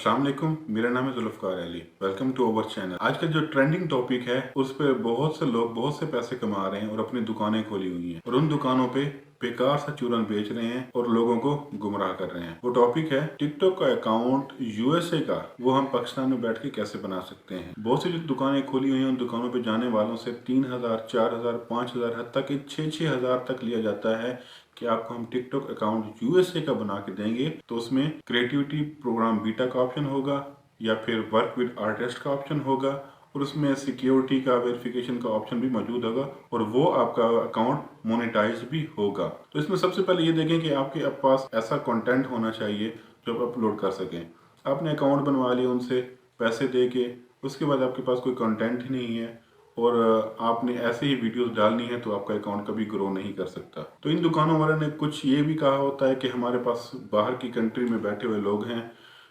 अस्सलाम वालेकुम, मेरा नाम है Zulfiqar Ali. Welcome to our channel. आज का जो ट्रेंडिंग टॉपिक है उस पे बहुत से लोग बहुत से पैसे कमा रहे हैं और अपनी दुकानें खोली हुई हैं और उन दुकानों पे बेकार सा चूरन बेच रहे हैं और लोगों को गुमराह कर रहे हैं। वो टॉपिक है टिकटॉक का अकाउंट यूएसए का, वो हम पाकिस्तान में बैठ के कैसे बना सकते हैं। बहुत सी जो दुकानें खोली हुई हैं उन दुकानों पे जाने वालों से 3,000, 4,000, 5,000, हद तक 6,000 तक लिया जाता है कि आपको हम टिकटॉक अकाउंट यूएसए का बना के देंगे। तो उसमें क्रिएटिविटी प्रोग्राम बीटा का ऑप्शन होगा या फिर वर्क विद आर्टिस्ट का ऑप्शन होगा और उसमें सिक्योरिटी का वेरिफिकेशन का ऑप्शन भी मौजूद होगा और वो आपका अकाउंट मोनेटाइज भी होगा। तो इसमें सबसे पहले ये देखें कि आपके पास ऐसा कंटेंट होना चाहिए जो आप अपलोड कर सकें। आपने अकाउंट बनवा लिया उनसे पैसे दे के, उसके बाद आपके पास कोई कंटेंट ही नहीं है और आपने ऐसे ही वीडियोस डालनी है तो आपका अकाउंट कभी ग्रो नहीं कर सकता। तो इन दुकानों वालों ने कुछ ये भी कहा होता है कि हमारे पास बाहर की कंट्री में बैठे हुए लोग हैं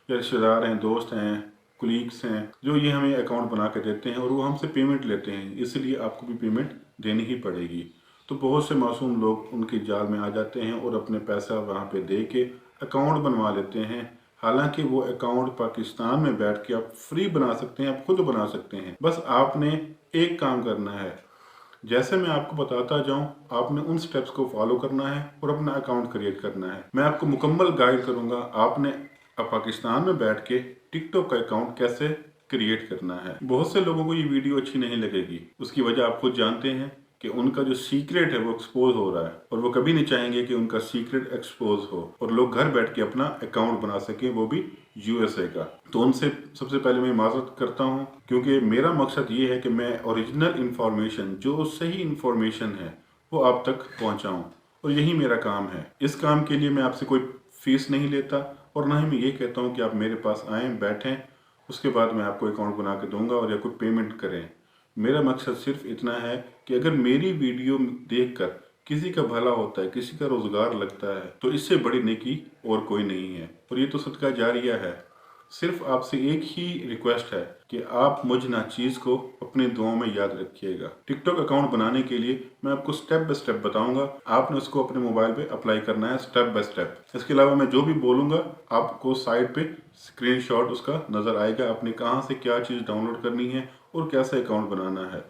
या रिश्तेदार हैं, दोस्त हैं, कुलीग्स हैं, जो ये हमें अकाउंट बना के देते हैं और वो हमसे पेमेंट लेते हैं, इसलिए आपको भी पेमेंट देनी ही पड़ेगी। तो बहुत से मासूम लोग उनकी जाल में आ जाते हैं और अपने पैसा वहाँ पे दे के अकाउंट बनवा लेते हैं। हालांकि वो अकाउंट पाकिस्तान में बैठ के आप फ्री बना सकते हैं, आप खुद बना सकते हैं। बस आपने एक काम करना है, जैसे मैं आपको बताता जाऊं आपने उन स्टेप्स को फॉलो करना है और अपना अकाउंट क्रिएट करना है। मैं आपको मुकम्मल गाइड करूंगा आपने अब पाकिस्तान में बैठ के टिकटॉक का अकाउंट कैसे क्रिएट करना है। बहुत से लोगों को ये वीडियो अच्छी नहीं लगेगी, उसकी वजह आप खुद जानते हैं कि उनका जो सीक्रेट है वो एक्सपोज हो रहा है और वो कभी नहीं चाहेंगे कि उनका सीक्रेट एक्सपोज हो और लोग घर बैठ के अपना अकाउंट बना सकें, वो भी यूएसए का। तो उनसे सबसे पहले मैं माजरत करता हूं क्योंकि मेरा मकसद ये है कि मैं ओरिजिनल इंफॉर्मेशन, जो सही इंफॉर्मेशन है, वो आप तक पहुंचाऊं और यही मेरा काम है। इस काम के लिए मैं आपसे कोई फीस नहीं लेता और ना ही मैं ये कहता हूँ कि आप मेरे पास आएँ, बैठें, उसके बाद मैं आपको अकाउंट बना के दूंगा और या कोई पेमेंट करें। मेरा मकसद सिर्फ इतना है कि अगर मेरी वीडियो देखकर किसी का भला होता है, किसी का रोजगार लगता है, तो इससे बड़ी नेकी और कोई नहीं है और ये तो सदका जारिया है। सिर्फ आपसे एक ही रिक्वेस्ट है कि आप मुझ नाचीज को अपनी दुआओं में याद रखिएगा। टिकटॉक अकाउंट बनाने के लिए मैं आपको स्टेप बाय स्टेप बताऊंगा, आपने उसको अपने मोबाइल पे अप्लाई करना है स्टेप बाय स्टेप। इसके अलावा मैं जो भी बोलूंगा आपको साइड पे स्क्रीनशॉट उसका नजर आएगा, आपने कहाँ से क्या चीज़ डाउनलोड करनी है और कैसे अकाउंट बनाना है।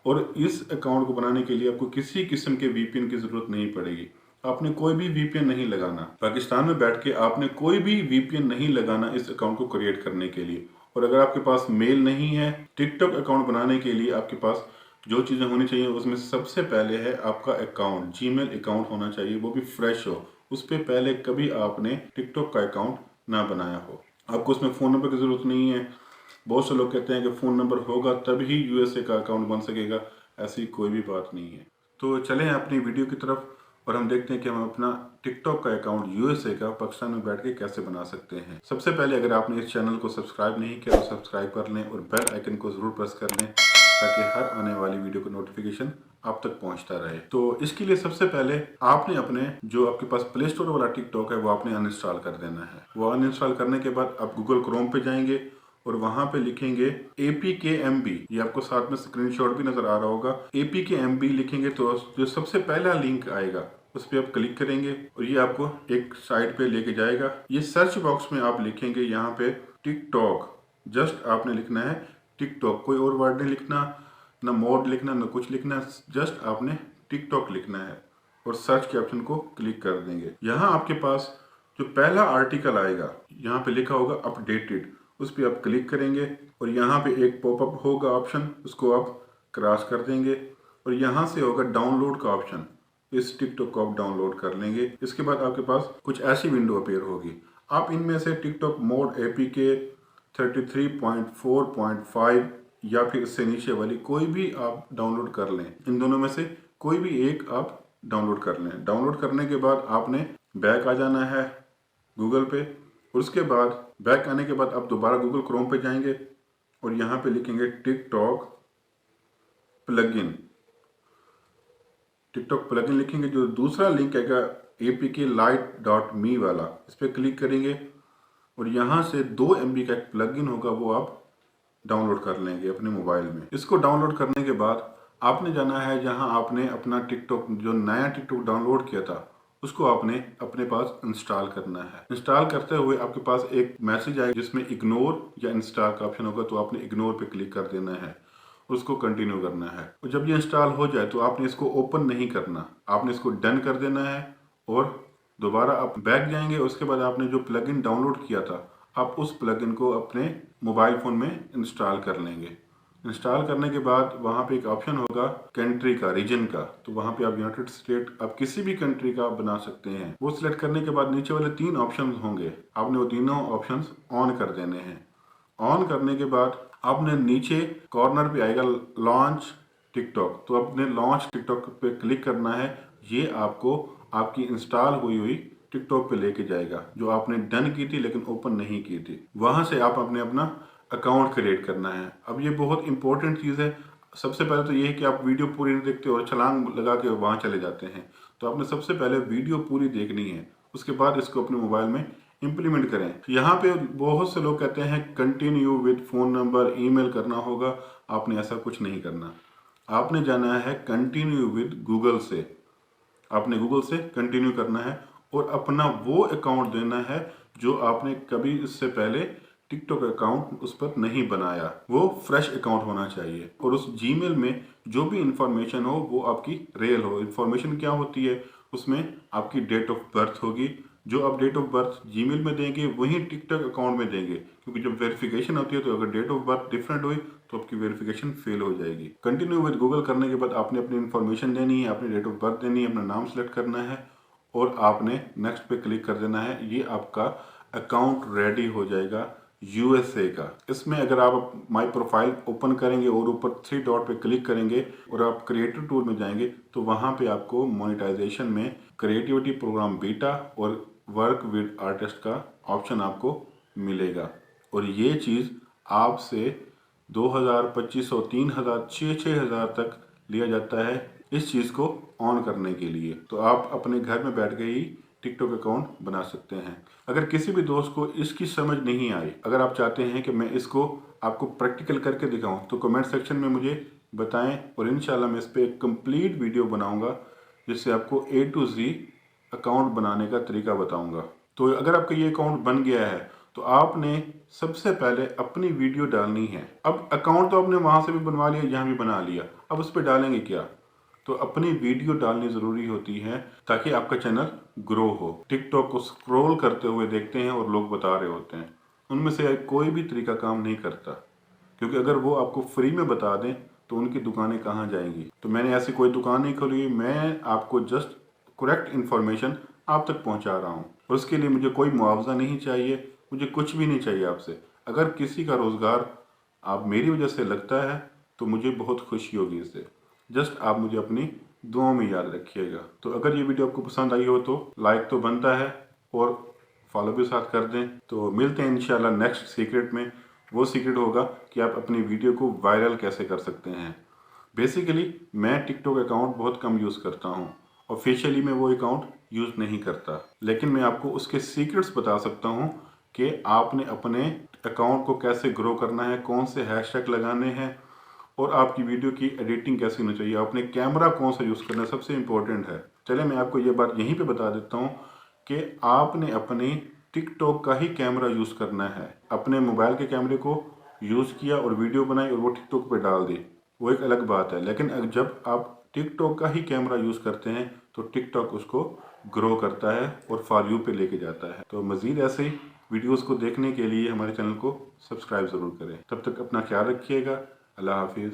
और इस अकाउंट को बनाने के लिए आपको किसी किस्म के वीपीएन की जरूरत नहीं पड़ेगी। आपने कोई भी वीपीएन नहीं लगाना, पाकिस्तान में बैठ के आपने कोई भी वीपीएन नहीं लगाना इस अकाउंट को क्रिएट करने के लिए। और अगर आपके पास मेल नहीं है, टिकटॉक अकाउंट बनाने के लिए आपके पास जो चीज़ें होनी चाहिए उसमें सबसे पहले है आपका अकाउंट, जीमेल अकाउंट होना चाहिए, वो भी फ्रेश हो। उस पर पहले कभी आपने टिकटॉक का अकाउंट ना बनाया हो। आपको उसमें फ़ोन नंबर की ज़रूरत नहीं है। बहुत से लोग कहते हैं कि फ़ोन नंबर होगा तभी यूएसए का अकाउंट बन सकेगा, ऐसी कोई भी बात नहीं है। तो चलें अपनी वीडियो की तरफ और हम देखते हैं कि हम अपना टिकटॉक का अकाउंट यूएसए का पाकिस्तान में बैठ के कैसे बना सकते हैं। सबसे पहले अगर आपने इस चैनल को सब्सक्राइब नहीं किया तो सब्सक्राइब कर लें और बेल आइकन को ज़रूर प्रेस कर लें ताकि हर आने वाली वीडियो का नोटिफिकेशन आप तक पहुंचता रहे। तो इसके लिए सबसे पहले आपने अपने जो आपके पास प्ले स्टोर वाला टिकटॉक है वो आपने अनइंस्टॉल कर देना है। वो अनइंस्टॉल करने के बाद आप गूगल क्रोम पे जाएंगे और वहां पे लिखेंगे APKMB, ये आपको साथ में स्क्रीनशॉट भी नजर आ रहा होगा। APKMB लिखेंगे तो जो सबसे पहला लिंक आएगा उस पर आप क्लिक करेंगे और ये आपको एक साइट पे लेके जाएगा। ये सर्च बॉक्स में आप लिखेंगे यहाँ पे टिकटॉक, जस्ट आपने लिखना है टिकटॉक, कोई और वर्ड नहीं लिखना, ना मोड लिखना, ना कुछ लिखना, जस्ट आपने टिकटॉक लिखना है और सर्च के ऑप्शन को क्लिक कर देंगे। यहाँ आपके पास जो पहला आर्टिकल आएगा यहाँ पे लिखा होगा अपडेटेड, उस पर आप क्लिक करेंगे और यहाँ पे एक पॉपअप होगा ऑप्शन, उसको आप क्रॉस कर देंगे और यहाँ से होगा डाउनलोड का ऑप्शन, इस टिकटॉक को आप डाउनलोड कर लेंगे। इसके बाद आपके पास कुछ ऐसी विंडो अपीयर होगी। आप इनमें से टिकटॉक मोड APK 33.4.5 या फिर इससे नीचे वाली कोई भी आप डाउनलोड कर लें। इन दोनों में से कोई भी एक आप डाउनलोड कर लें। डाउनलोड करने के बाद आपने बैक आ जाना है गूगल पे और उसके बाद बैक आने के बाद आप दोबारा गूगल क्रोम पे जाएंगे और यहाँ पे लिखेंगे टिकटॉक प्लगइन। टिकटॉक प्लगइन लिखेंगे, जो दूसरा लिंक आएगा apklite.me वाला, इस पर क्लिक करेंगे और यहाँ से 2 MB का एक प्लगइन होगा वो आप डाउनलोड कर लेंगे अपने मोबाइल में। इसको डाउनलोड करने के बाद आपने जाना है जहाँ आपने अपना टिकटॉक, जो नया टिकटॉक डाउनलोड किया था, उसको आपने अपने पास इंस्टॉल करना है। इंस्टॉल करते हुए आपके पास एक मैसेज आएगा जिसमें इग्नोर या इंस्टॉल का ऑप्शन होगा, तो आपने इग्नोर पे क्लिक कर देना है, उसको कंटिन्यू करना है। और जब ये इंस्टॉल हो जाए तो आपने इसको ओपन नहीं करना, आपने इसको डन कर देना है और दोबारा आप बैक जाएंगे। उसके बाद आपने जो प्लगइन डाउनलोड किया था, आप उस प्लगइन को अपने मोबाइल फ़ोन में इंस्टॉल कर लेंगे। इंस्टॉल करने के बाद वहाँ पे एक ऑप्शन होगा कंट्री का, रीजन का, तो वहाँ पे आप यूनाइटेड स्टेट, आप किसी भी कंट्री का बना सकते हैं। वो सिलेक्ट करने के बाद नीचे वाले 3 ऑप्शंस होंगे, आपने वो तीनों ऑप्शंस ऑन कर देने हैं। ऑन करने के बाद आपने नीचे कॉर्नर पे आएगा लॉन्च टिकटॉक, तो आपने लॉन्च टिकटॉक पे क्लिक करना है। ये आपको आपकी इंस्टॉल हुई हुई टिकटॉक पे लेके जाएगा, जो आपने डन की थी लेकिन ओपन नहीं की थी। वहां से आप अपने अपना अकाउंट क्रिएट करना है। अब ये बहुत इंपॉर्टेंट चीज़ है। सबसे पहले तो ये है कि आप वीडियो पूरी नहीं देखते और छलांग लगा के वहाँ चले जाते हैं। तो आपने सबसे पहले वीडियो पूरी देखनी है, उसके बाद इसको अपने मोबाइल में इम्प्लीमेंट करें। तो यहाँ पे बहुत से लोग कहते हैं continue with phone number, email करना होगा। आपने ऐसा कुछ नहीं करना, आपने जाना है कंटिन्यू विद गूगल से। आपने गूगल से कंटिन्यू करना है और अपना वो अकाउंट देना है जो आपने कभी इससे पहले टिकटॉक अकाउंट उस पर नहीं बनाया। वो फ्रेश अकाउंट होना चाहिए और उस जीमेल में जो भी इंफॉर्मेशन हो वो आपकी रियल हो। इंफॉर्मेशन क्या होती है, उसमें आपकी डेट ऑफ बर्थ होगी। जो आप डेट ऑफ बर्थ जीमेल में देंगे वही टिकटॉक अकाउंट में देंगे, क्योंकि जब वेरिफिकेशन होती है तो अगर डेट ऑफ बर्थ डिफरेंट हुई तो आपकी वेरिफिकेशन फेल हो जाएगी। कंटिन्यू विद गूगल करने के बाद आपने अपनी इन्फॉर्मेशन देनी है, अपनी डेट ऑफ बर्थ देनी है, अपना नाम सेलेक्ट करना है और आपने नेक्स्ट पे क्लिक कर देना है। ये आपका अकाउंट रेडी हो जाएगा यूएसए का। इसमें अगर आप माई प्रोफाइल ओपन करेंगे और ऊपर 3 डॉट पे क्लिक करेंगे और आप क्रिएटर टूल में जाएंगे तो वहां पे आपको मोनेटाइजेशन में क्रिएटिविटी प्रोग्राम बीटा और वर्क विद आर्टिस्ट का ऑप्शन आपको मिलेगा। और ये चीज़ आपसे 2000, 2500, 3000, 6,000 तक लिया जाता है इस चीज़ को ऑन करने के लिए। तो आप अपने घर में बैठ के ही टिकटॉक अकाउंट बना सकते हैं। अगर किसी भी दोस्त को इसकी समझ नहीं आई, अगर आप चाहते हैं कि मैं इसको आपको प्रैक्टिकल करके दिखाऊं, तो कमेंट सेक्शन में मुझे बताएं और इंशाल्लाह मैं इस पर एक कंप्लीट वीडियो बनाऊंगा जिससे आपको A to Z अकाउंट बनाने का तरीका बताऊंगा। तो अगर आपका ये अकाउंट बन गया है तो आपने सबसे पहले अपनी वीडियो डालनी है। अब अकाउंट तो आपने वहां से भी बनवा लिया, यहाँ भी बना लिया, अब उस पर डालेंगे क्या? तो अपनी वीडियो डालनी जरूरी होती है ताकि आपका चैनल ग्रो हो। टिकटॉक को स्क्रॉल करते हुए देखते हैं और लोग बता रहे होते हैं, उनमें से कोई भी तरीका काम नहीं करता, क्योंकि अगर वो आपको फ्री में बता दें तो उनकी दुकानें कहाँ जाएंगी। तो मैंने ऐसी कोई दुकान नहीं खोली, मैं आपको जस्ट करेक्ट इन्फॉर्मेशन आप तक पहुंचा रहा हूं और उसके लिए मुझे कोई मुआवजा नहीं चाहिए, मुझे कुछ भी नहीं चाहिए आपसे। अगर किसी का रोजगार आप मेरी वजह से लगता है तो मुझे बहुत खुशी होगी इससे। जस्ट आप मुझे अपनी दुआओं में याद रखिएगा। तो अगर ये वीडियो आपको पसंद आई हो तो लाइक तो बनता है और फॉलो भी साथ कर दें। तो मिलते हैं इंशाल्लाह नेक्स्ट सीक्रेट में। वो सीक्रेट होगा कि आप अपनी वीडियो को वायरल कैसे कर सकते हैं। बेसिकली मैं टिकटॉक अकाउंट बहुत कम यूज़ करता हूँ, ऑफिशियली मैं वो अकाउंट यूज़ नहीं करता, लेकिन मैं आपको उसके सीक्रेट्स बता सकता हूँ कि आपने अपने अकाउंट को कैसे ग्रो करना है, कौन से हैशटैग लगाने हैं और आपकी वीडियो की एडिटिंग कैसी होनी चाहिए, आपने कैमरा कौन सा यूज़ करना है, सबसे इम्पोर्टेंट है। चलिए मैं आपको ये बात यहीं पे बता देता हूँ कि आपने अपने टिकटॉक का ही कैमरा यूज़ करना है। अपने मोबाइल के कैमरे को यूज़ किया और वीडियो बनाई और वो टिकटॉक पे डाल दी, वो एक अलग बात है। लेकिन जब आप टिकटॉक का ही कैमरा यूज़ करते हैं तो टिकटॉक उसको ग्रो करता है और फॉर यू पे लेके जाता है। तो मज़ीद ऐसे ही वीडियोज़ को देखने के लिए हमारे चैनल को सब्सक्राइब ज़रूर करें। तब तक अपना ख्याल रखिएगा। अल्लाह हाफिज़।